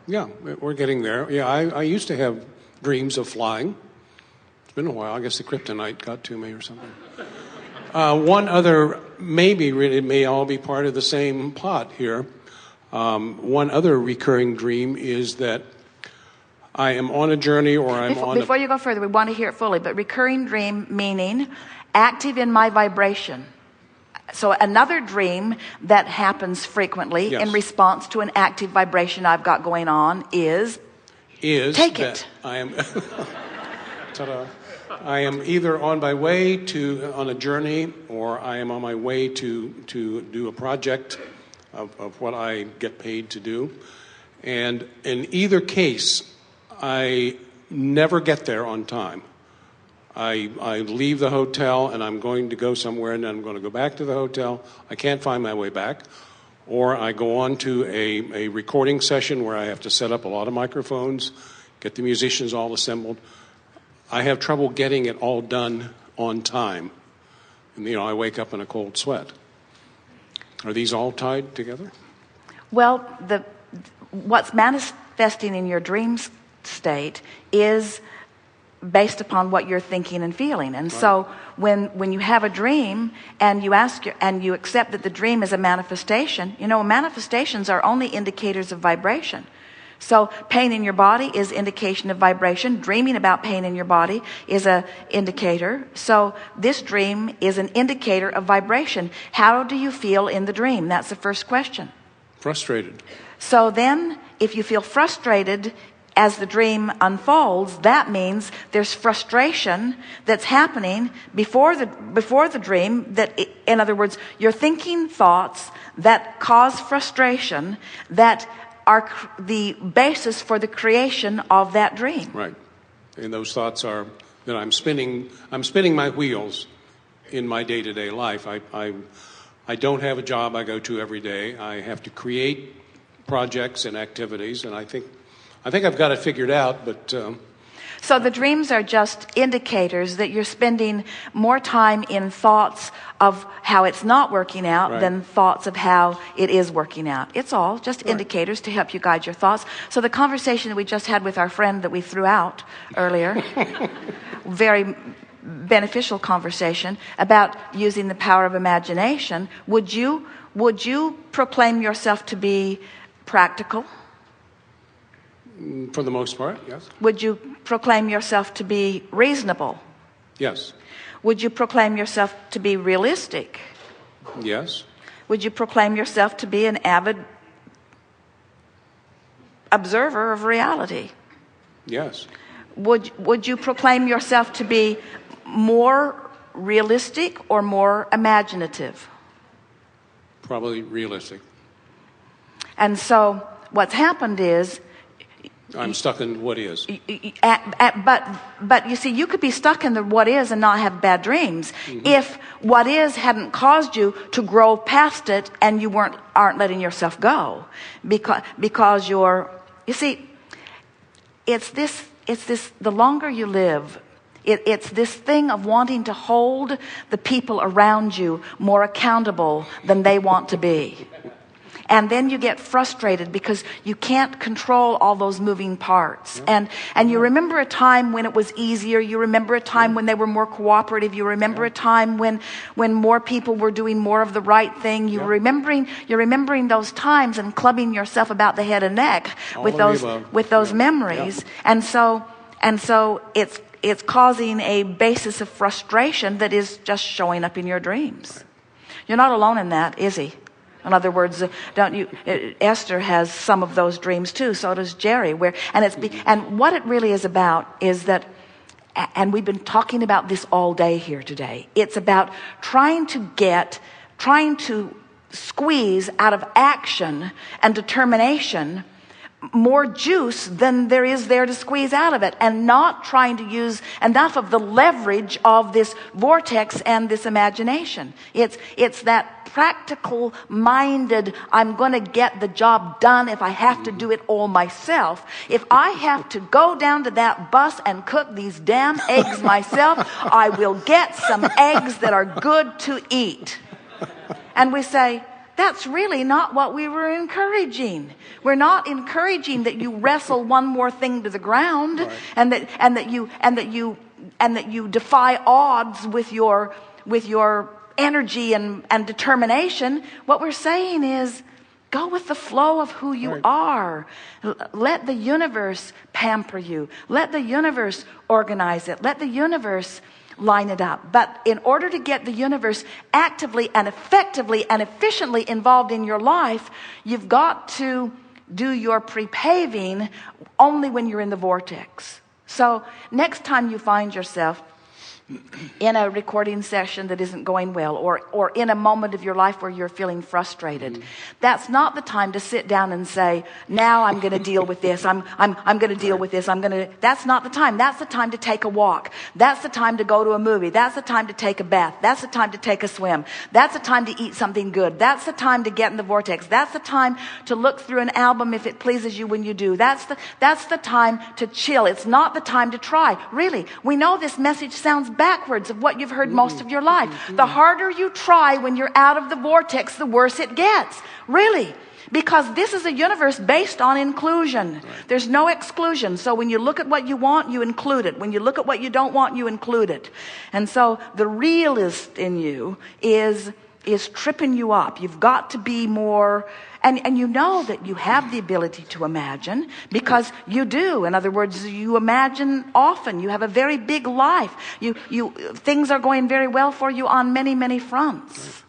Yeah, we're getting there. Yeah, I used to have dreams of flying. It's been a while. I guess the kryptonite got to me or something. One other, maybe it may all be part of the same pot here. One other recurring dream is that I am on a journey or I'm Before you go further, we want to hear it fully, but recurring dream meaning active in my vibration. So another dream that happens frequently in response to an active vibration I've got going on is take it. I am ta-da. I am either on my way on a journey, or I am on my way to do a project of what I get paid to do. And in either case, I never get there on time. I leave the hotel and I'm going to go somewhere and then I'm going to go back to the hotel. I can't find my way back. Or I go on to a recording session where I have to set up a lot of microphones, get the musicians all assembled. I have trouble getting it all done on time. And, I wake up in a cold sweat. Are these all tied together? Well, what's manifesting in your dream state is based upon what you're thinking and feeling. And so when you have a dream and you accept that the dream is a manifestation, manifestations are only indicators of vibration. So pain in your body is indication of vibration. Dreaming about pain in your body is an indicator. So this dream is an indicator of vibration. How do you feel in the dream? That's the first question. Frustrated. So then if you feel frustrated as the dream unfolds, that means there's frustration that's happening before the dream. That, in other words, you're thinking thoughts that cause frustration that are the basis for the creation of that dream. Right, and those thoughts are that I'm spinning my wheels in my day-to-day life. I don't have a job I go to every day. I have to create projects and activities, and I think I've got it figured out, but... So the dreams are just indicators that you're spending more time in thoughts of how it's not working out than thoughts of how it is working out. It's all just indicators to help you guide your thoughts. So the conversation that we just had with our friend that we threw out earlier, very beneficial conversation about using the power of imagination. Would you proclaim yourself to be practical? For the most part, yes. Would you proclaim yourself to be reasonable? Yes. Would you proclaim yourself to be realistic? Yes. Would you proclaim yourself to be an avid observer of reality? Yes. Would you proclaim yourself to be more realistic or more imaginative? Probably realistic. And so what's happened is I'm stuck in what is. But you see, you could be stuck in the what is and not have bad dreams if what is hadn't caused you to grow past it and you aren't letting yourself go, because you see, it's this the longer you live, it's this thing of wanting to hold the people around you more accountable than they want to be. And then you get frustrated because you can't control all those moving parts. And you remember a time when it was easier. You remember a time when they were more cooperative. You remember a time when more people were doing more of the right thing. You're remembering those times and clubbing yourself about the head and neck with those memories. And so it's causing a basis of frustration that is just showing up in your dreams. You're not alone in that, is he? In other words, Esther has some of those dreams too. So does Jerry. And what it really is about is that, and we've been talking about this all day here today. It's about trying to squeeze out of action and determination more juice than there is there to squeeze out of it, and not trying to use enough of the leverage of this vortex and this imagination. It's that practical minded, I'm going to get the job done if I have to do it all myself. If I have to go down to that bus and cook these damn eggs myself, I will get some eggs that are good to eat. And we say, that's really not what we were encouraging. We're not encouraging that you wrestle one more thing to the ground, right. and that you defy odds with your energy and determination. What we're saying is, go with the flow of who you right. are. Let the universe pamper you. Let the universe organize it. Let the universe line it up. But in order to get the universe actively and effectively and efficiently involved in your life, you've got to do your pre-paving only when you're in the vortex. So next time you find yourself in a recording session that isn't going well, or in a moment of your life where you're feeling frustrated, that's not the time to sit down and say, now I'm going to deal with this. I'm going to deal with this. That's not the time. That's the time to take a walk. That's the time to go to a movie. That's the time to take a bath. That's the time to take a swim. That's the time to eat something good. That's the time to get in the vortex. That's the time to look through an album if it pleases you when you do. That's the time to chill. It's not the time to try. Really, we know this message sounds backwards of what you've heard most of your life. The harder you try when you're out of the vortex, the worse it gets. Really. Because this is a universe based on inclusion. Right. There's no exclusion. So when you look at what you want, you include it. When you look at what you don't want, you include it. And so the realist in you is tripping you up. You've got to be more... And you know that you have the ability to imagine, because you do. In other words, you imagine often. You have a very big life. Things are going very well for you on many, many fronts.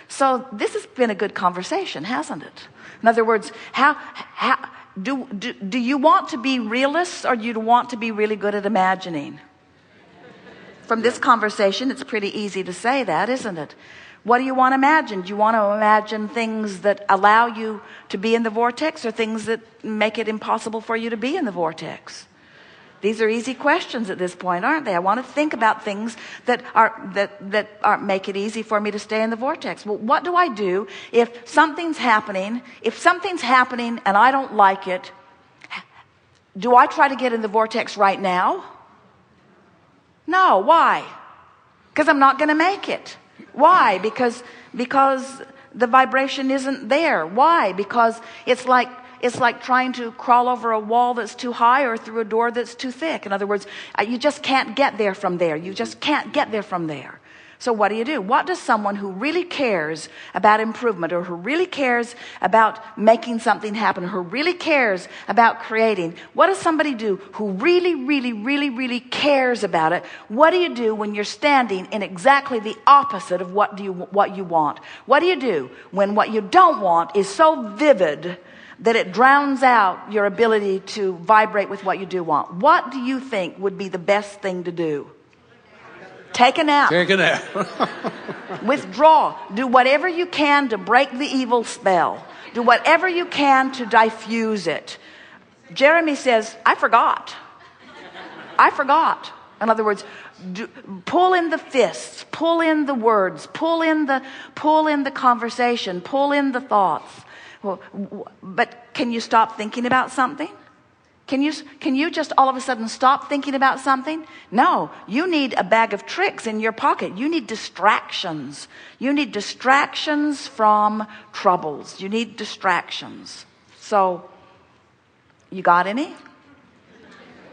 So this has been a good conversation, hasn't it? In other words, do you want to be realists, or do you want to be really good at imagining? From this conversation, it's pretty easy to say that, isn't it? What do you want to imagine? Do you want to imagine things that allow you to be in the vortex, or things that make it impossible for you to be in the vortex? These are easy questions at this point, aren't they? I want to think about things that make it easy for me to stay in the vortex. Well, what do I do if something's happening? If something's happening and I don't like it, do I try to get in the vortex right now? No. Why? Because I'm not going to make it. Why? Because the vibration isn't there. Why? Because it's like trying to crawl over a wall that's too high, or through a door that's too thick. In other words, you just can't get there from there. You just can't get there from there. So what do? What does someone who really cares about improvement, or who really cares about making something happen, or who really cares about creating, what does somebody do who really, really, really, really cares about it? What do you do when you're standing in exactly the opposite of what you want? What do you do when what you don't want is so vivid that it drowns out your ability to vibrate with what you do want? What do you think would be the best thing to do? Take a nap. Take a nap. Withdraw. Do whatever you can to break the evil spell. Do whatever you can to diffuse it. Jeremy says, I forgot. In other words, pull in the fists, pull in the words, pull in the conversation, pull in the thoughts. Well, but can you stop thinking about something? Can you just all of a sudden stop thinking about something? No, you need a bag of tricks in your pocket. You need distractions. You need distractions from troubles. You need distractions. So, you got any?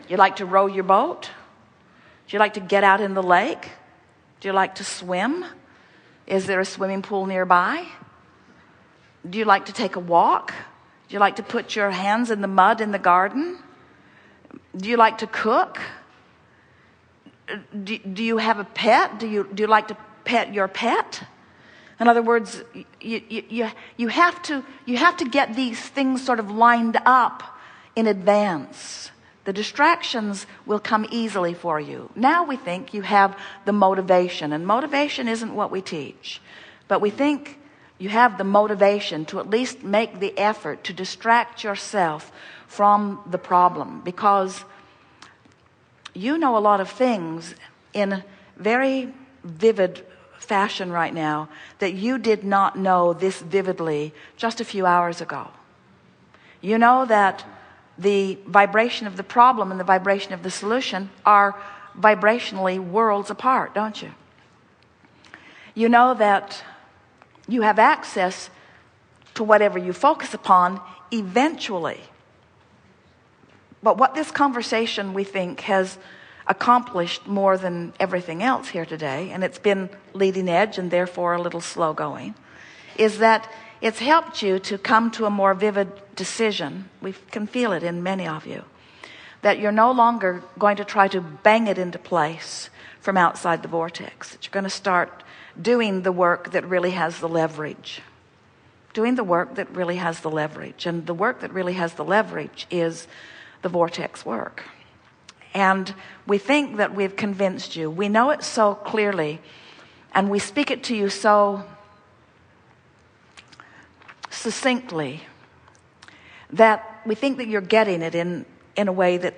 You like to row your boat? Do you like to get out in the lake? Do you like to swim? Is there a swimming pool nearby? Do you like to take a walk? Do you like to put your hands in the mud in the garden? Do you like to cook? Do you have a pet? Do you like to pet your pet? In other words, you have to get these things sort of lined up in advance. The distractions will come easily for you. Now we think you have the motivation, and motivation isn't what we teach, but we think you have the motivation to at least make the effort to distract yourself from the problem, because you know a lot of things in very vivid fashion right now that you did not know this vividly just a few hours ago. You know that the vibration of the problem and the vibration of the solution are vibrationally worlds apart, don't you? You know that You have access to whatever you focus upon eventually. But what this conversation, we think, has accomplished more than everything else here today, and it's been leading edge and therefore a little slow going, is that it's helped you to come to a more vivid decision. We can feel it in many of you, that you're no longer going to try to bang it into place from outside the vortex. That you're going to start doing the work that really has the leverage. Doing the work that really has the leverage. And the work that really has the leverage is the vortex work. And we think that we've convinced you. We know it so clearly, and we speak it to you so succinctly that we think that you're getting it in a way that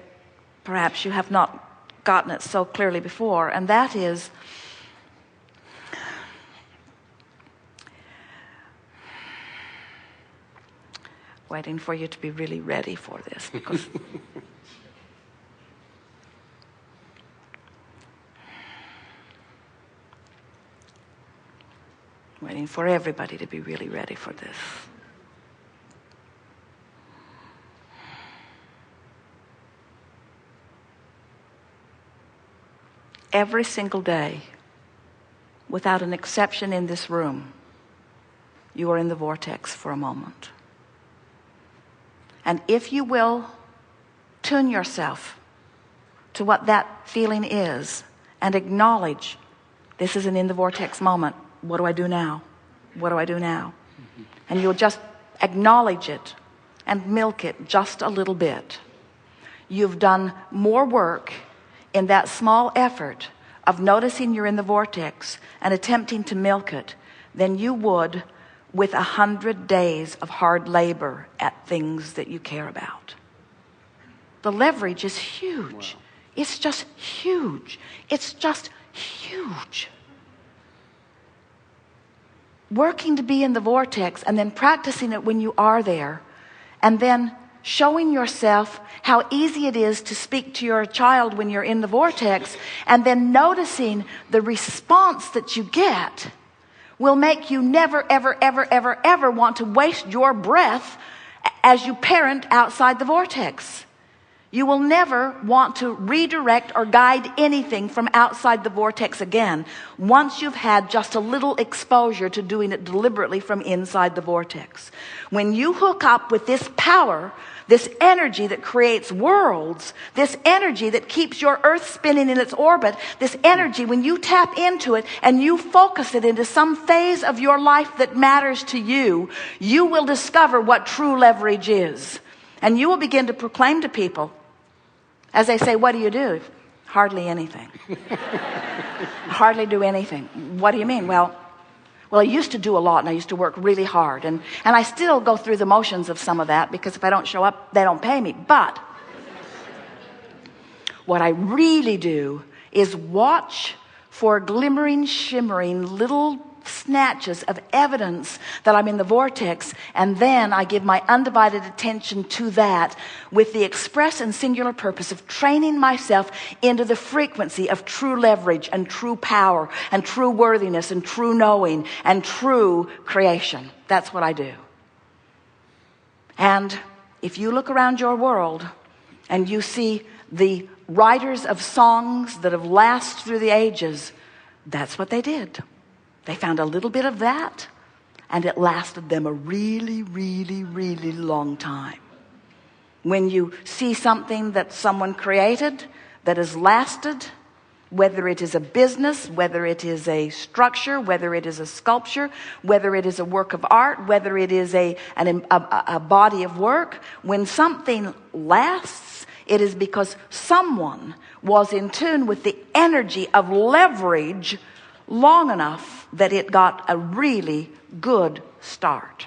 perhaps you have not gotten it so clearly before, and that is waiting for you to be really ready for this, because waiting for everybody to be really ready for this. Every single day, without an exception in this room, you are in the vortex for a moment. And if you will tune yourself to what that feeling is and acknowledge this is an in the vortex moment, what do I do now? What do I do now? And you'll just acknowledge it and milk it just a little bit. You've done more work in that small effort of noticing you're in the vortex and attempting to milk it than you would with 100 days of hard labor at things that you care about. The leverage is huge. Wow. It's just huge. It's just huge. Working to be in the vortex and then practicing it when you are there, and then showing yourself how easy it is to speak to your child when you're in the vortex, and then noticing the response that you get will make you never, ever, ever, ever, ever want to waste your breath as you parent outside the vortex. You will never want to redirect or guide anything from outside the vortex again once you've had just a little exposure to doing it deliberately from inside the vortex. When you hook up with this power, this energy that creates worlds, this energy that keeps your earth spinning in its orbit, this energy, when you tap into it and you focus it into some phase of your life that matters to you, you will discover what true leverage is. And you will begin to proclaim to people, as they say, what do you do? Hardly anything. Hardly do anything. What do you mean? Well, I used to do a lot, and I used to work really hard. And I still go through the motions of some of that, because if I don't show up, they don't pay me. But what I really do is watch for glimmering, shimmering little snatches of evidence that I'm in the vortex, and then I give my undivided attention to that with the express and singular purpose of training myself into the frequency of true leverage and true power and true worthiness and true knowing and true creation. That's what I do. And if you look around your world and you see the writers of songs that have lasted through the ages, that's what they did. They found a little bit of that, and it lasted them a really, really, really long time. When you see something that someone created that has lasted, whether it is a business, whether it is a structure, whether it is a sculpture, whether it is a work of art, whether it is a body of work, when something lasts, it is because someone was in tune with the energy of leverage long enough that it got a really good start.